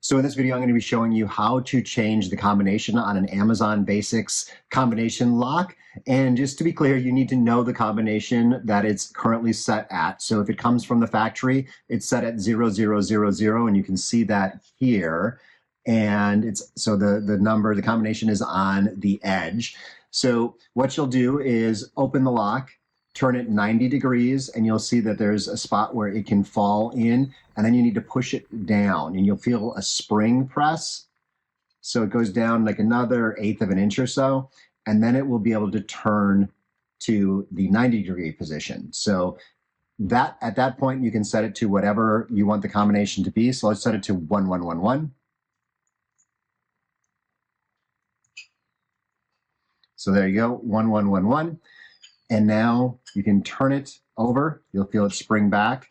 So in this video, I'm going to be showing you how to change the combination on an Amazon Basics combination lock. And just to be clear, you need to know the combination that it's currently set at. So if it comes from the factory, it's set at 0000, and you can see that here. And it's so the combination is on the edge. So what you'll do is open the lock, turn it 90 degrees, and you'll see that there's a spot where it can fall in, and then you need to push it down, and you'll feel a spring press. So it goes down like another 1/8 of an inch or so, and then it will be able to turn to the 90-degree position. So that at that point, you can set it to whatever you want the combination to be. So let's set it to 1111. So there you go, 1111. And now you can turn it over. You'll feel it spring back.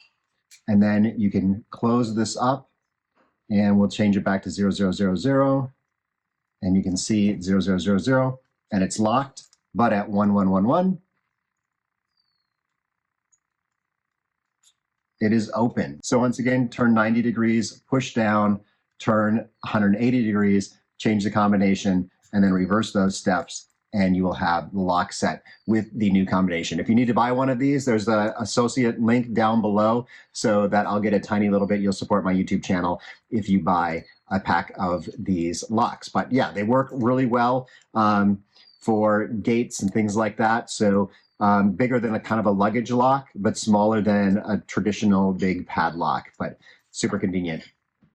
And then you can close this up, and we'll change it back to 0000. And you can see 0000, and it's locked, but at 1111, it is open. So once again, turn 90 degrees, push down, turn 180 degrees, change the combination, and then reverse those steps, and you will have the lock set with the new combination. If you need to buy one of these, there's the associate link down below, so that I'll get a tiny little bit. You'll support my YouTube channel if you buy a pack of these locks. But yeah, they work really well for gates and things like that. So bigger than a kind of a luggage lock, but smaller than a traditional big padlock, but super convenient.